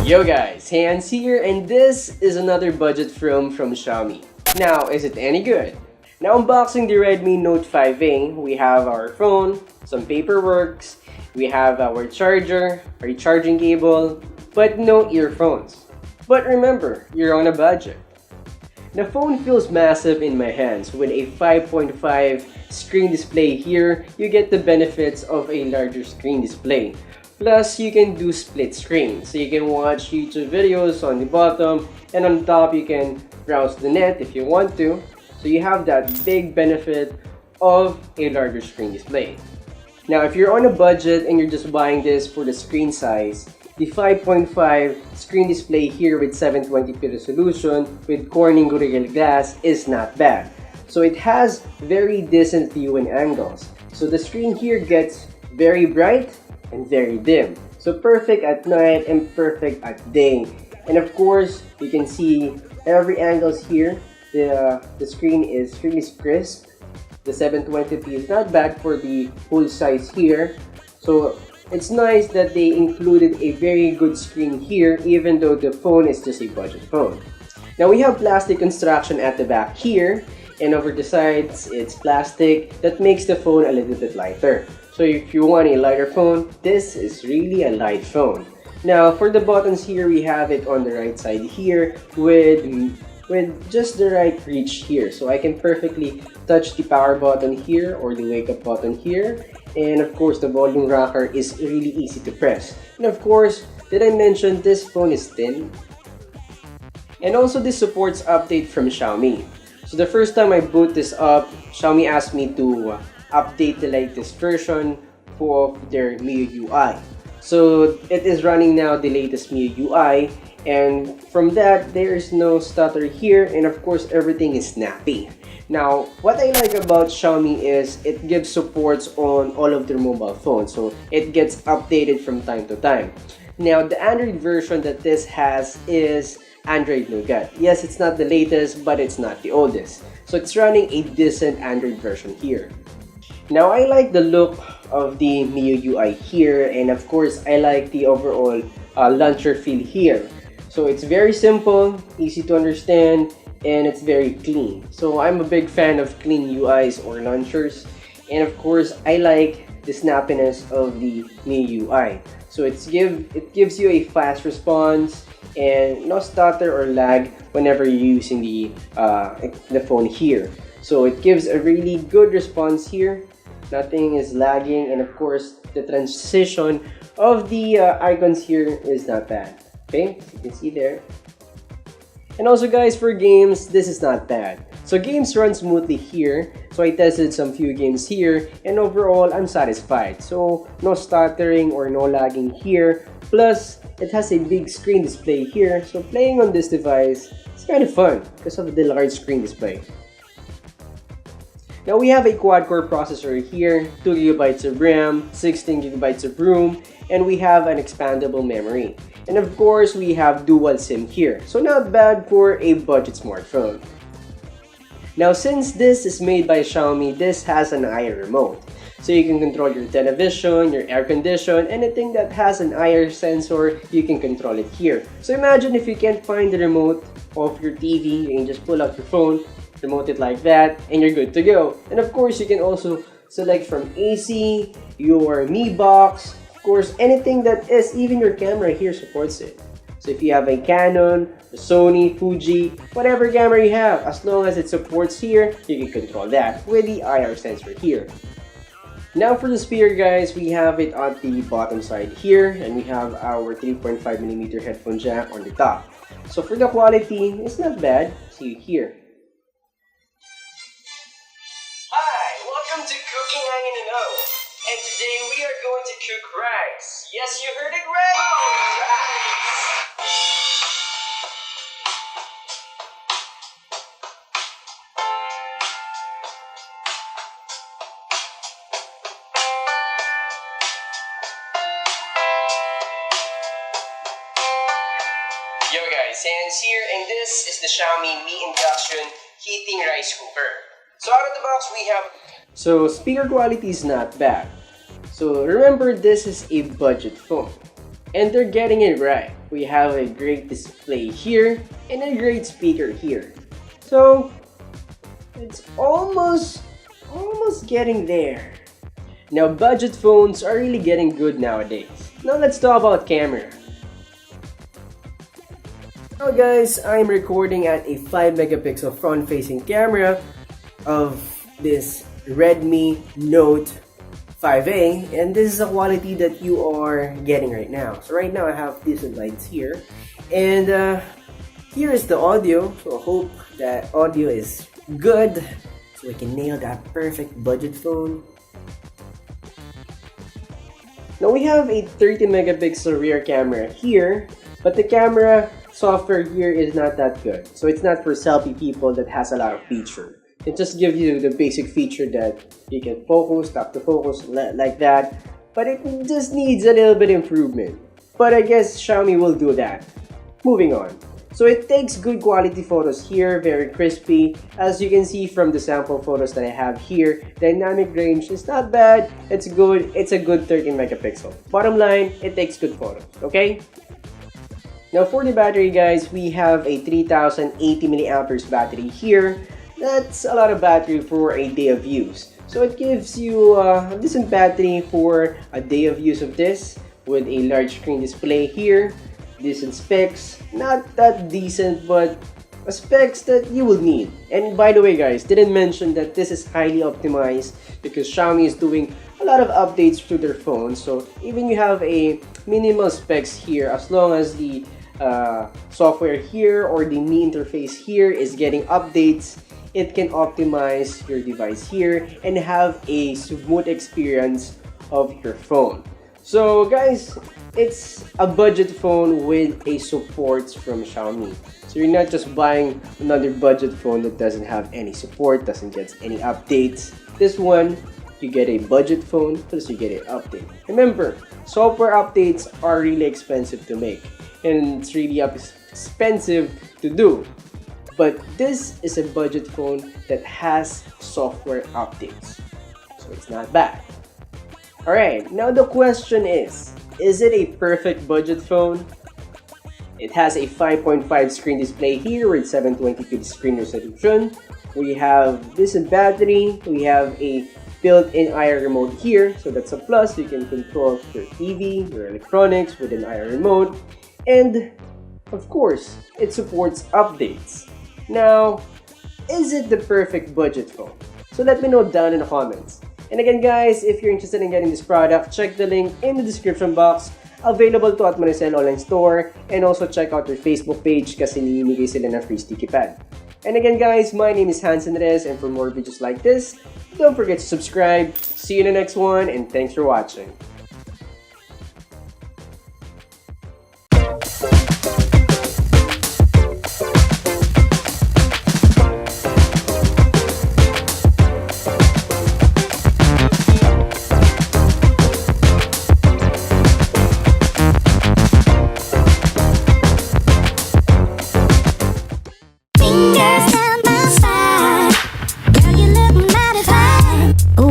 Yo guys, Hans here, and this is another budget phone from Xiaomi. Now, is it any good? Now unboxing the Redmi Note 5A, we have our phone, some paperwork, we have our charger, our charging cable, but no earphones. But remember, you're on a budget. The phone feels massive in my hands. With a 5.5 screen display here, you get the benefits of a larger screen display. Plus, you can do split screen, so you can watch YouTube videos on the bottom, and on top you can browse the net if you want to. So you have that big benefit of a larger screen display. Now, if you're on a budget and you're just buying this for the screen size, the 5.5 screen display here with 720p resolution with Corning Gorilla Glass is not bad. So it has very decent viewing angles. So the screen here gets very bright and very dim. So perfect at night and perfect at day. And of course, you can see every angles here. The screen is really crisp. The 720p is not bad for the full size here. So it's nice that they included a very good screen here, even though the phone is just a budget phone. Now we have plastic construction at the back here, and over the sides it's plastic that makes the phone a little bit lighter. So if you want a lighter phone, this is really a light phone. Now for the buttons here, we have it on the right side here with just the right reach here. So I can perfectly touch the power button here or the wake up button here. And of course, the volume rocker is really easy to press. And of course, did I mention this phone is thin? And also this supports update from Xiaomi. So the first time I boot this up, Xiaomi asked me to update the latest version of their MIUI UI. So it is running now the latest MIUI UI, and from that there is no stutter here, and of course everything is snappy. Now what I like about Xiaomi is it gives supports on all of their mobile phones, so it gets updated from time to time. Now the Android version that this has is Android Nougat. Yes, it's not the latest, but it's not the oldest. So it's running a decent Android version here. Now I like the look of the MIUI UI here, and of course I like the overall launcher feel here. So it's very simple, easy to understand, and it's very clean. So I'm a big fan of clean UIs or launchers, and of course I like the snappiness of the MIUI UI. So it gives you a fast response and no stutter or lag whenever you're using the phone here. So it gives a really good response here. Nothing is lagging, and of course the transition of the icons here is not bad. Okay, you can see there. And also guys, for games, this is not bad. So games run smoothly here. So I tested some few games here, and overall I'm satisfied. So no stuttering or no lagging here. Plus it has a big screen display here, so playing on this device is kind of fun because of the large screen display. Now we have a quad-core processor here, 2GB of RAM, 16GB of room, and we have an expandable memory. And of course, we have dual SIM here, so not bad for a budget smartphone. Now since this is made by Xiaomi, this has an IR remote. So you can control your television, your air condition, anything that has an IR sensor, you can control it here. So imagine if you can't find the remote of your TV, you can just pull out your phone, remote it like that, and you're good to go. And of course, you can also select from AC, your Mi box, of course, anything that is, even your camera here supports it. So if you have a Canon, a Sony, Fuji, whatever camera you have, as long as it supports here, you can control that with the IR sensor here. Now for the speaker guys, we have it at the bottom side here, and we have our 3.5mm headphone jack on the top. So for the quality, it's not bad. See here. Welcome to Cooking I Need to Know, and today we are going to cook rice. Yes, you heard it right! Rice! Yo guys, Hans here, and this is the Xiaomi Mi Induction Heating Rice Cooker. So out of the box we have... So speaker quality is not bad. So remember, this is a budget phone. And they're getting it right. We have a great display here and a great speaker here. So it's almost getting there. Now budget phones are really getting good nowadays. Now let's talk about camera. Now guys, I'm recording at a 5 megapixel front-facing camera of this Redmi Note 5A, and this is the quality that you are getting right now. So right now I have decent lights here, and here is the audio. So I hope that audio is good so we can nail that perfect budget phone. Now we have a 30 megapixel rear camera here, but the camera software here is not that good. So it's not for selfie people that has a lot of feature. It just gives you the basic feature that you can focus, stop the focus, like that. But it just needs a little bit improvement. But I guess Xiaomi will do that. Moving on. So it takes good quality photos here, very crispy. As you can see from the sample photos that I have here, dynamic range is not bad. It's good. It's a good 13 megapixel. Bottom line, it takes good photos, okay? Now for the battery guys, we have a 3080 milliamperes battery here. That's a lot of battery for a day of use. So it gives you a decent battery for a day of use of this with a large screen display here. Decent specs, not that decent, but specs that you will need. And by the way guys, didn't mention that this is highly optimized because Xiaomi is doing a lot of updates to their phones. So even you have a minimal specs here, as long as the software here or the Mi interface here is getting updates, it can optimize your device here and have a smooth experience of your phone. So guys, it's a budget phone with a support from Xiaomi. So you're not just buying another budget phone that doesn't have any support, doesn't get any updates. This one, you get a budget phone plus you get an update. Remember, software updates are really expensive to make and it's really expensive to do. But this is a budget phone that has software updates. So it's not bad. Alright, now the question is it a perfect budget phone? It has a 5.5 screen display here with 720p screen resolution. We have decent battery. We have a built-in IR remote here, so that's a plus. You can control your TV, your electronics with an IR remote. And of course, it supports updates. Now, is it the perfect budget phone? So let me know down in the comments. And again guys, if you're interested in getting this product, check the link in the description box. Available to at Manicel online store, and also check out their Facebook page kasi ninimigay sila ng free sticky pad. And again guys, my name is Hans, and for more videos like this, don't forget to subscribe. See you in the next one, and thanks for watching.